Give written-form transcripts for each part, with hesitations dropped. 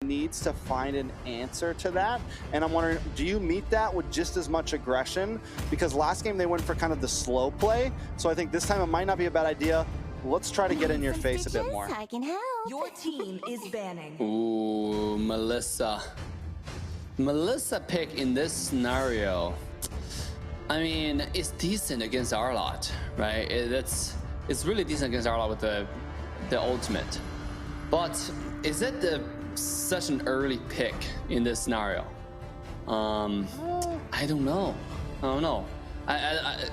needs to find an answer to that, and I'm wondering, do you meet that with just as much aggression? Because last game they went for kind of the slow play, so I think this time it might not be a bad idea. Let's try to get in your face a bit more. I can help. Your team is banning. Ooh, Melissa. Melissa pick in this scenario, I mean, it's decent against our lot, right? It's really decent against our lot with the ultimate. But is it such an early pick in this scenario? I don't know.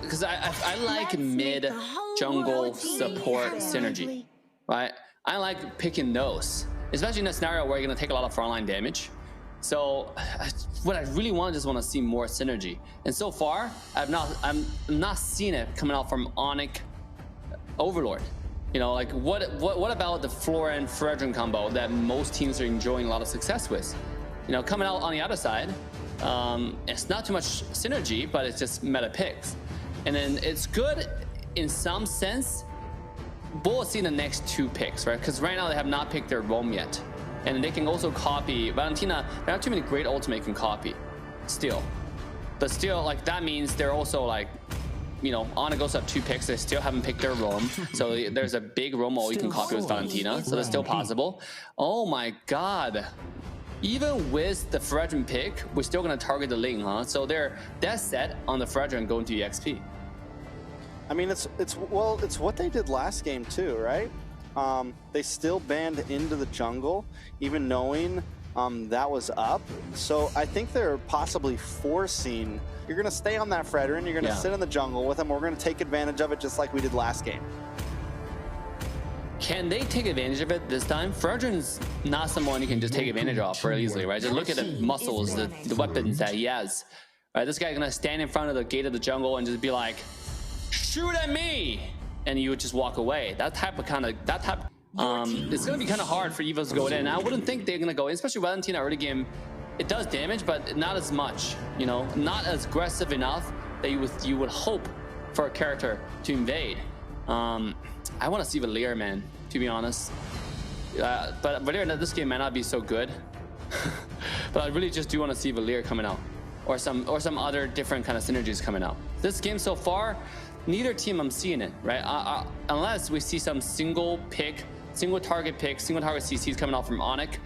Because I like mid jungle support synergy, right? I like picking those, especially in a scenario where you're gonna take a lot of frontline damage. So what I really just want to see more synergy, and so far I'm not seeing it coming out from Onic Overlord. You know, like what about the Flora and Fredrin combo that most teams are enjoying a lot of success with? You know, coming out on the other side, it's not too much synergy, but it's just meta picks, and then it's good in some sense. We'll see the next two picks, right? Because right now they have not picked their roam yet. And they can also copy Valentina. There are not too many great ultimate can copy still, but still, like, that means they're also like, you know, Onic goes up 2 picks, they still haven't picked their roam, so there's a big roam you can copy with Valentina, so that's still possible. Oh my god, even with the Fredrin pick, we're still gonna target the Ling, huh? So they're that set on the Fredrin going to EXP. I mean, it's what they did last game too, right? They still banned into the jungle, even knowing that was up. So I think they're possibly forcing, you're going to stay on that Fredrin, you're going to sit in the jungle with him, we're going to take advantage of it just like we did last game. Can they take advantage of it this time? Fredrin's not someone you can just take advantage of very easily, right? Just look at the muscles, the weapons that he has. Right, this guy's going to stand in front of the gate of the jungle and just be like, shoot at me! And you would just walk away. It's gonna be kind of hard for Evos to go in. I wouldn't think they're gonna go in, especially Valentina early game. It does damage, but not as much, you know, not as aggressive enough that you would hope for a character to invade. I want to see Valier, man, to be honest. But Valier in this game might not be so good. But I really just do want to see Valier coming out, or some other different kind of synergies coming out. This game so far, neither team I'm seeing it, right? Unless we see some single target CCs coming out from Onic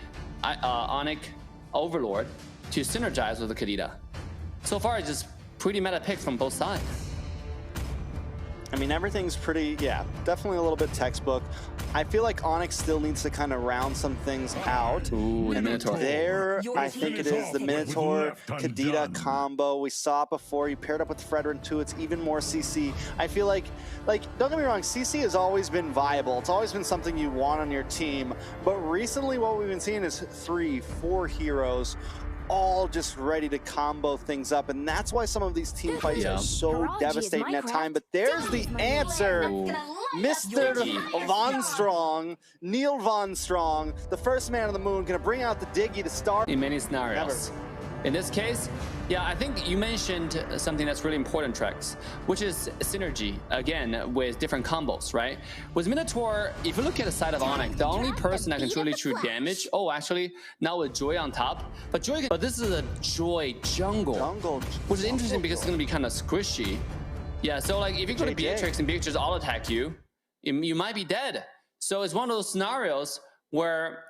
Overlord to synergize with the Kadita. So far, it's just pretty meta picks from both sides. I mean, everything's pretty, definitely a little bit textbook. I feel like Onic still needs to kind of round some things out. Ooh, and Minotaur. There, I think it is the Minotaur Kadita combo. We saw it before. You paired up with Fredrin too. It's even more CC. I feel like, don't get me wrong, CC has always been viable. It's always been something you want on your team. But recently, what we've been seeing is 3, 4 heroes all just ready to combo things up, and that's why some of these team fights are so devastating at time. But there's the answer. Mr. Von Strong, Neil Von Strong, the first man on the moon, gonna bring out the Diggy to start. In many scenarios. In this case, I think you mentioned something that's really important, Trex, which is synergy, again, with different combos, right? With Minotaur, if you look at the side of Onic, the only person that can truly shoot damage, actually, now with Joy on top, but this is a Joy jungle, which is interesting because it's going to be kind of squishy. Yeah, so like if you go to Beatrix and Beatrix auto-attack you, you might be dead. So it's one of those scenarios where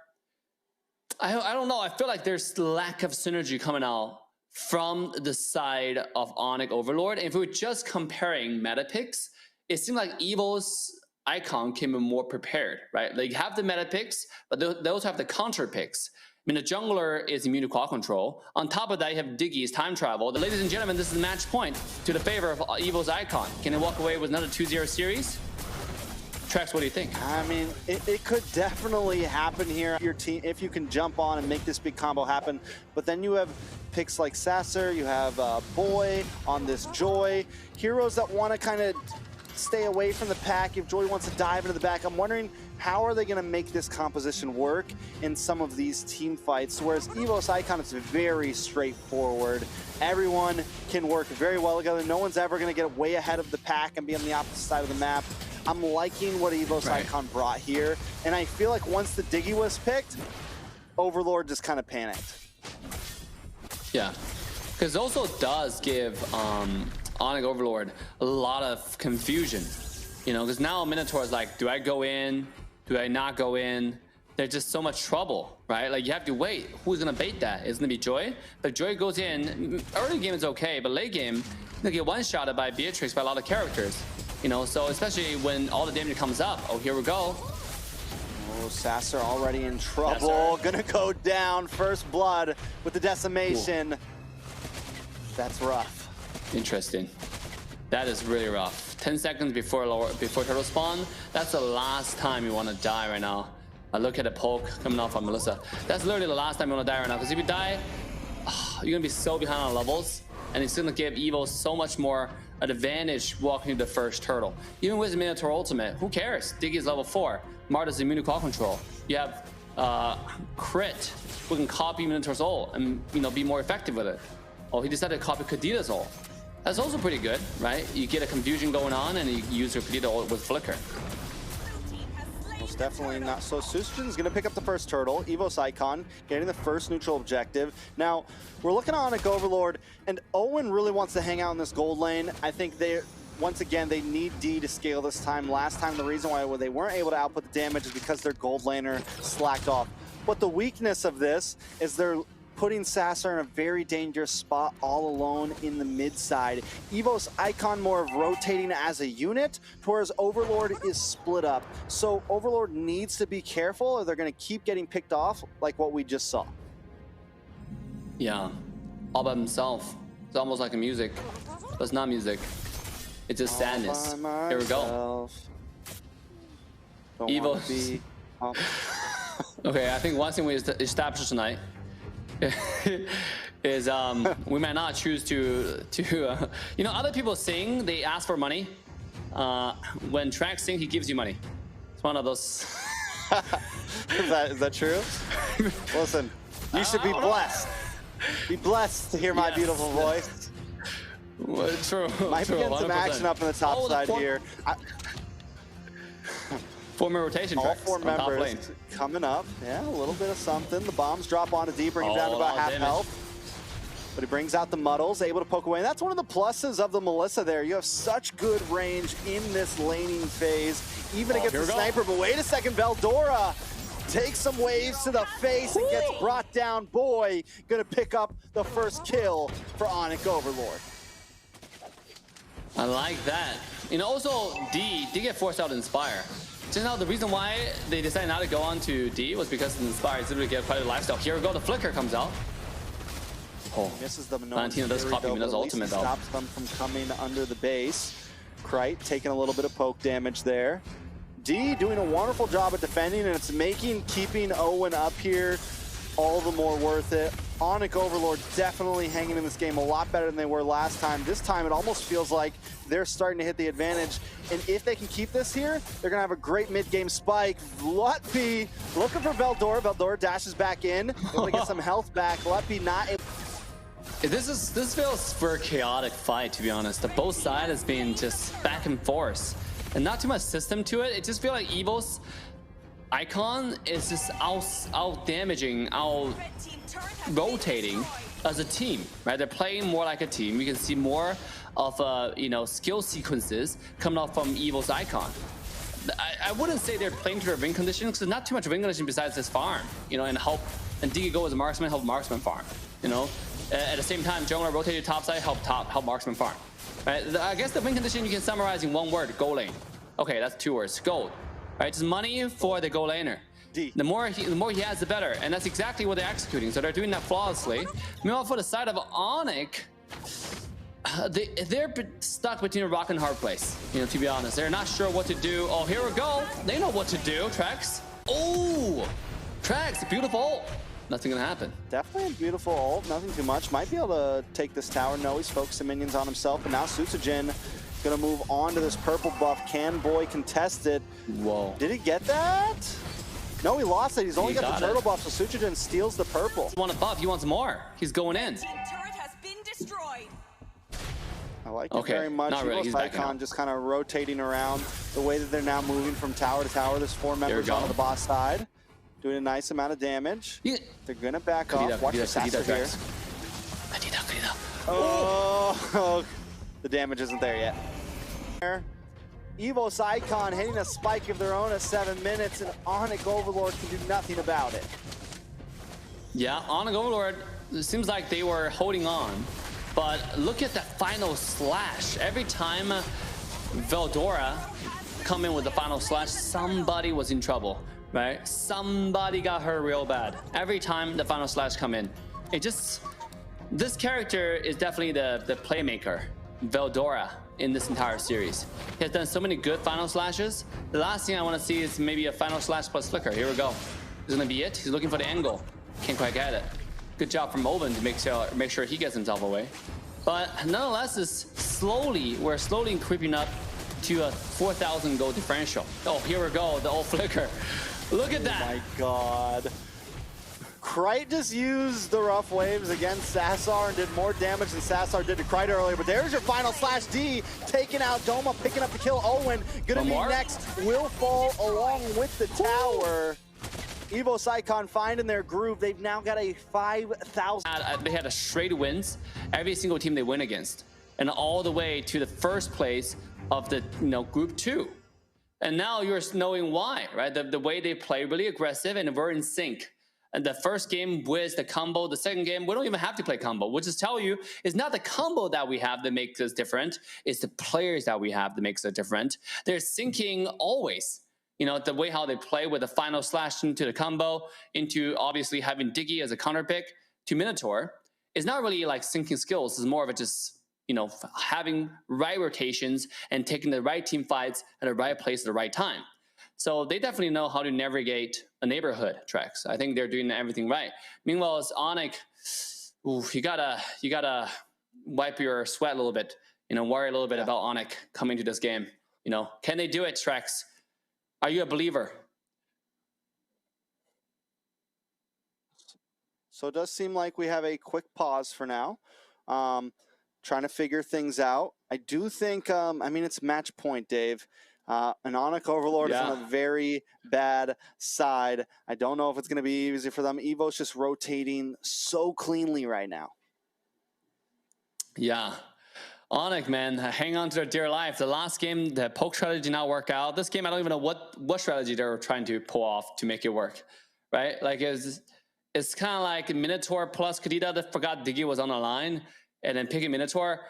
I don't know. I feel like there's lack of synergy coming out from the side of Onic Overlord. And if we're just comparing meta picks, it seems like Evos Icon came in more prepared, right? They have the meta picks, but they also have the counter picks. I mean, the jungler is immune to quad control. On top of that, you have Diggy's time travel. Ladies and gentlemen, this is match point to the favor of Evos Icon. Can they walk away with another 2-0 series? Trex, what do you think? I mean, it could definitely happen here. Your team, if you can jump on and make this big combo happen, but then you have picks like Sasser, you have Boy on this Joy, heroes that want to kind of stay away from the pack. If Joy wants to dive into the back, I'm wondering how are they going to make this composition work in some of these team fights, whereas Evos Icon is very straightforward. Everyone can work very well together. No one's ever going to get way ahead of the pack and be on the opposite side of the map. I'm liking what Evos Icon brought here, and I feel like once the Diggy was picked, Overlord just kind of panicked. Yeah, because it also does give Onic Overlord a lot of confusion. You know, because now Minotaur is like, do I go in? Do I not go in? There's just so much trouble, right? Like you have to wait. Who's gonna bait that? It's gonna be Joy. But if Joy goes in, early game is okay, but late game, you're gonna get one-shotted by Beatrix by a lot of characters. You know, so especially when all the damage comes up. Oh, here we go. Oh, Sasser already in trouble. Gonna go down. First blood with the decimation. Cool. That's rough. Interesting. That is really rough. 10 seconds before turtle spawn. That's the last time you want to die right now. I look at the poke coming off on Melissa. That's literally the last time you want to die right now. Because if you die, you're gonna be so behind on levels, and it's gonna give Evos so much more advantage walking to the first turtle. Even with Minotaur ultimate, who cares? Diggy is level 4. Marta's immune to call control. You have Crit, who can copy Minotaur's ult and be more effective with it. Oh, he decided to copy Kadita's ult. That's also pretty good, right? You get a confusion going on, and you use your Kadita ult with Flicker. Most definitely not. So Susagen's going to pick up the first turtle. Evos Icon getting the first neutral objective. Now, we're looking at Onic Overlord, and Owen really wants to hang out in this gold lane. I think once again, they need D to scale this time. Last time, the reason why they weren't able to output the damage is because their gold laner slacked off. But the weakness of this is they're putting Sasser in a very dangerous spot all alone in the mid side. Evos Icon more of rotating as a unit, whereas Overlord is split up. So Overlord needs to be careful or they're going to keep getting picked off like what we just saw. Yeah, all by himself. It's almost like a music, but it's not music. It's just sadness. Here we go. Evos. Okay, I think one thing we established tonight is we might not choose to other people sing, they ask for money. When Trax sing, he gives you money. It's one of those. Is that true? Listen, you should be blessed. Be blessed to hear my beautiful voice. Well, true. Might be getting some 100%. action up in the top side here. Former rotation all tracks 4 members coming up. Yeah, a little bit of something. The bombs drop onto D, bring him down to about half health. But he brings out the muddles, able to poke away. And that's one of the pluses of the Melissa there. You have such good range in this laning phase, even against the sniper. But wait a second, Veldora takes some waves to the face and gets brought down. Boy, gonna pick up the first kill for Onic Overlord. I like that. Also, D did get forced out to Inspire. Just now, the reason why they decided not to go on to D was because the Inspire is able to get quite a lifestyle. Here we go, the Flicker comes out. Oh, Misses the Valentino does copy Mina's ultimate though. Stops them from coming under the base. Krite taking a little bit of poke damage there. D doing a wonderful job at defending, and it's keeping Owen up here all the more worth it. Onic Overlord definitely hanging in this game a lot better than they were last time. This time it almost feels like they're starting to hit the advantage. And if they can keep this here, they're gonna have a great mid-game spike. Lutpi looking for Veldora. Veldora dashes back in, able to get some health back. Lutpi not able. This feels for a chaotic fight, to be honest. The both sides has been just back and forth. And not too much system to it. It just feels like Evos Icon is just out damaging, out rotating as a team, right? They're playing more like a team. You can see more of skill sequences coming off from Evos Icon. I wouldn't say they're playing to their win condition because there's not too much win condition besides this farm, and Diggy go as a marksman, help marksman farm. At the same time, jungler rotated top side, help marksman farm. Right? I guess the win condition you can summarize in one word: gold lane. Okay, that's 2 words. Gold. Right? It's money for the gold laner. D. The more he has, the better, and that's exactly what they're executing. So they're doing that flawlessly. Meanwhile, for the side of Onic, they're stuck between a rock and hard place. To be honest, they're not sure what to do. Oh, here we go. They know what to do. Trax. Oh, Trax, beautiful. Nothing gonna happen. Definitely a beautiful ult. Nothing too much. Might be able to take this tower. No, he's focusing minions on himself. But now Susagen gonna move on to this purple buff. Can Boy contest it? Whoa. Did he get that? No, he lost it. He's only got the turtle buff, so Susagen steals the purple. He wants a buff. He wants more. He's going in. I like it very much. Not really. He's Icon just kind of rotating around the way that they're now moving from tower to tower. There's 4 members on the boss side. doing a nice amount of damage. Yeah. They're gonna back off. Watch the Sasser here. Kadita. Oh, the damage isn't there yet. Evos Icon hitting a spike of their own at 7 minutes, and Onic Overlord can do nothing about it. Yeah, Onic Overlord, it seems like they were holding on, but look at the final slash. Every time Veldora come in with the final slash, somebody was in trouble, right? Somebody got hurt real bad. Every time the final slash come in, this character is definitely the playmaker, Veldora, in this entire series. He has done so many good final slashes. The last thing I want to see is maybe a final slash plus flicker. Here we go. This is gonna be it. He's looking for the angle. Can't quite get it. Good job from Oven to make sure he gets himself away. But nonetheless, we're slowly creeping up to a 4,000 gold differential. Oh, here we go, the old flicker. Look at that. Oh my god. Krite just used the rough waves against Sassar and did more damage than Sassar did to Krite earlier, but there's your final slash D, taking out Doma, picking up the kill. Owen gonna be next, will fall along with the tower. Evos Icon finding their groove. They've now got a 5,000. They had a straight wins every single team they win against, and all the way to the first place of the group 2. And now you're knowing why, right? The way they play really aggressive, and we're in sync. And the first game was the combo. The second game, we don't even have to play combo. We'll just tell you, it's not the combo that we have that makes us different. It's the players that we have that makes us different. They're syncing always. The way how they play with the final slash into the combo, into obviously having Diggy as a counter pick to Minotaur, is not really like syncing skills. It's more of a just, having right rotations and taking the right team fights at the right place at the right time. So they definitely know how to navigate a neighborhood tracks. I think they're doing everything right. Meanwhile, as Onic, you gotta wipe your sweat a little bit. Worry a little bit about Onic coming to this game. Can they do it, Trex? Are you a believer? So it does seem like we have a quick pause for now, trying to figure things out. I do think, it's match point, Dave. And Onic Overlord is on a very bad side. I don't know if it's going to be easy for them. Evo's just rotating so cleanly right now. Yeah. Onic, man, hang on to their dear life. The last game, the poke strategy did not work out. This game, I don't even know what strategy they were trying to pull off to make it work, right? Like, it's kind of like Minotaur plus Kadita that forgot Diggy was on the line, and then picking Minotaur.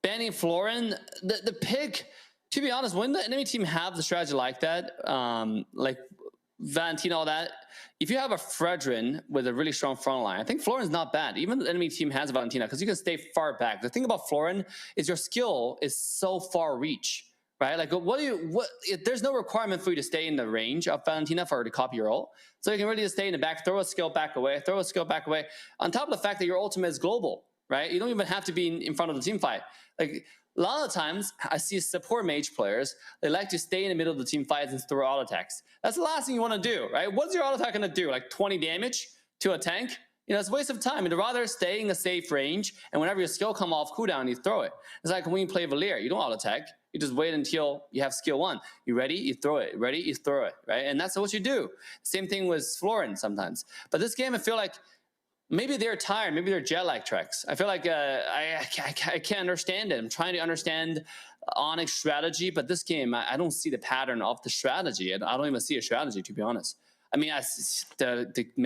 Banning Florin, the pick... To be honest, when the enemy team have the strategy like that, like Valentina, all that, if you have a Fredrin with a really strong front line, I think Florin's not bad. Even the enemy team has Valentina because you can stay far back. The thing about Florin is your skill is so far reach, right? Like, there's no requirement for you to stay in the range of Valentina for her to copy your ult. So you can really just stay in the back, throw a skill back away, throw a skill back away. On top of the fact that your ultimate is global, right? You don't even have to be in front of the team fight. Like, a lot of times, I see support mage players, they like to stay in the middle of the team fights and throw auto attacks. That's the last thing you want to do, right? What's your auto attack going to do? Like 20 damage to a tank? It's a waste of time. You'd rather stay in a safe range, and whenever your skill come off cooldown, you throw it. It's like when you play Valir, you don't auto attack. You just wait until you have skill 1. You ready? You throw it. Ready? You throw it, right? And that's what you do. Same thing with Florin sometimes. But this game, I feel like maybe they're tired. Maybe they're jet lag tracks. I feel like I can't understand it. I'm trying to understand Onic's strategy, but this game, I don't see the pattern of the strategy. I don't even see a strategy, to be honest. I mean,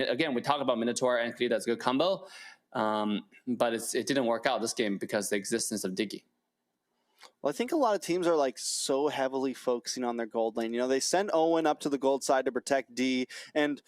again, we talk about Minotaur and Krita as a good combo, but it didn't work out this game because of the existence of Diggy. Well, I think a lot of teams are like so heavily focusing on their gold lane. They send Owen up to the gold side to protect D, and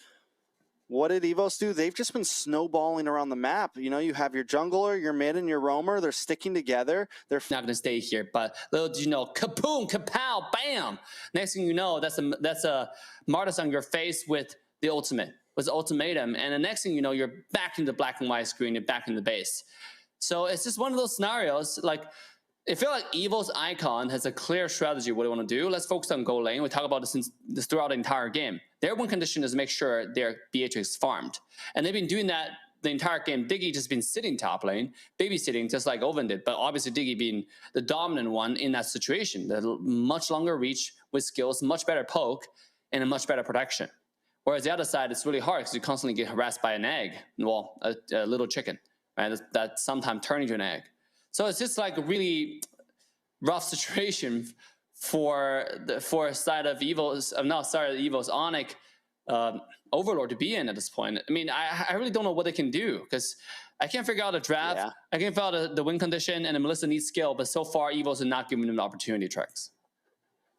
what did Evos do? They've just been snowballing around the map. You have your jungler, your mid, and your roamer. They're sticking together. They're not going to stay here, but little did you know, kaboom, kapow, bam. Next thing you know, that's a Martis on your face with the ultimate, with the ultimatum. And the next thing you know, you're back in the black and white screen, you're back in the base. So it's just one of those scenarios. Like, I feel like Evos Icon has a clear strategy of what they want to do. Let's focus on gold lane. We talk about this throughout the entire game. Their win condition is to make sure their BH is farmed. And they've been doing that the entire game. Diggy just been sitting top lane, babysitting just like Oven did. But obviously Diggy being the dominant one in that situation. The much longer reach with skills, much better poke, and a much better protection. Whereas the other side, it's really hard because you constantly get harassed by an egg, well, a little chicken, right? That sometimes turn into an egg. So it's just like a really rough situation for a side of Evos, Evos Onic Overlord to be in at this point. I mean, I really don't know what they can do because I can't figure out a draft. Yeah. I can't figure out the win condition, and the Melissa needs skill, but so far Evos are not giving them the opportunity tracks.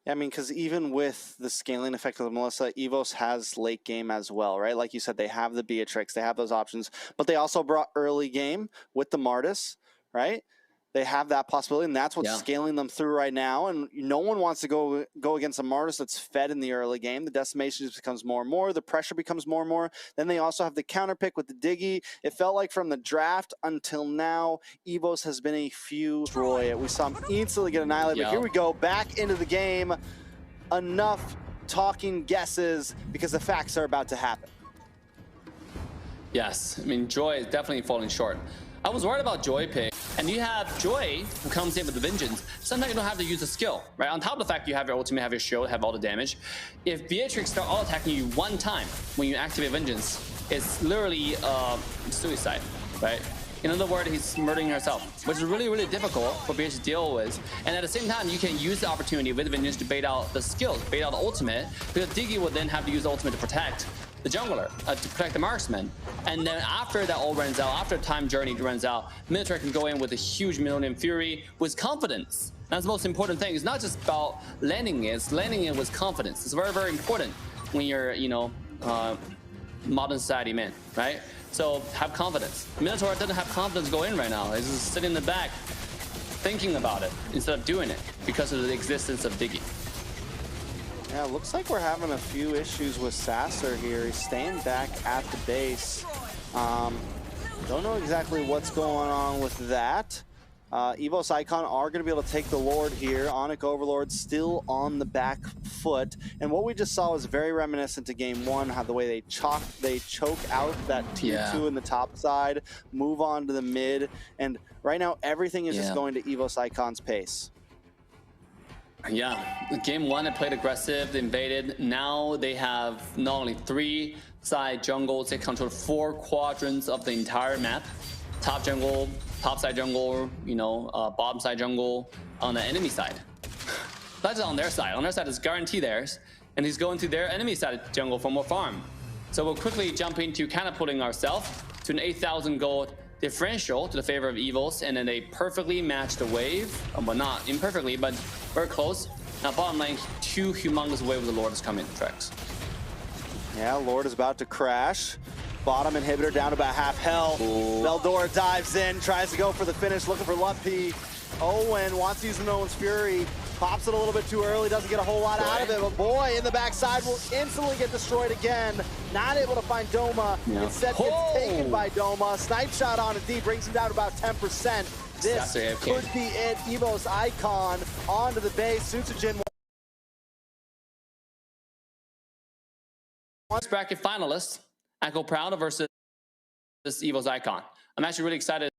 I mean, because even with the scaling effect of the Melissa, Evos has late game as well, right? Like you said, they have the Beatrix, they have those options, but they also brought early game with the Martis, right? They have that possibility, and that's what's scaling them through right now. And no one wants to go against a Martis that's fed in the early game. The decimation just becomes more and more. The pressure becomes more and more. Then they also have the counter pick with the Diggy. It felt like from the draft until now, Evos has been a few destroy it. We saw him instantly get annihilated, but here we go, back into the game. Enough talking guesses because the facts are about to happen. Yes, I mean, Joy is definitely falling short. I was worried about Joy pick. And you have Joy, who comes in with the Vengeance. Sometimes you don't have to use a skill, right? On top of the fact you have your ultimate, have your shield, have all the damage. If Beatrix start all attacking you one time when you activate Vengeance, it's literally suicide, right? In other words, he's murdering herself, which is really, really difficult for Beatrix to deal with. And at the same time, you can use the opportunity with Vengeance to bait out the skills, bait out the ultimate, because Diggy will then have to use the ultimate to protect the jungler, to protect the marksman. And then after that all runs out, after time journey runs out, Minotaur can go in with a huge Millennium Fury with confidence. That's the most important thing. It's not just about landing it, it's landing it with confidence. It's very, very important when you're, you know, modern society man, right? So have confidence. Minotaur doesn't have confidence to go in right now. He's just sitting in the back thinking about it instead of doing it because of the existence of Diggy. Yeah, looks like we're having a few issues with Sasser here. He's staying back at the base. Don't know exactly what's going on with that. Evos Icon are going to be able to take the Lord here. Onic Overlord still on the back foot. And what we just saw was very reminiscent to Game 1, how the way they choke out that tier 2 in the top side, move on to the mid. And right now, everything is just going to Evos Icon's pace. Yeah, Game 1 they played aggressive, they invaded. Now they have not only 3 side jungles, they control 4 quadrants of the entire map. Top jungle, top side jungle, you know, bottom side jungle on the enemy side. That's on their side. On their side is guarantee theirs, and he's going to their enemy side jungle for more farm. So we'll quickly jump into catapulting ourselves to an 8,000 gold differential to the favor of Evos, and then they perfectly match the wave. Well, not imperfectly, but very close. Now bottom lane, 2 humongous wave of the Lord is coming tracks. Yeah, Lord is about to crash. Bottom inhibitor down to about half health. Veldora dives in, tries to go for the finish, looking for Luppy. Owen wants to use the Nolan's Fury. Pops it a little bit too early, doesn't get a whole lot out of it, but boy, in the backside will instantly get destroyed again. Not able to find Doma. Instead gets taken by Doma. Snipe shot on it deep, brings him down to about 10%. This could be it. Evos Icon onto the base. Sutsujin. Bracket finalist, Echo Proud versus Evos Icon. I'm actually really excited.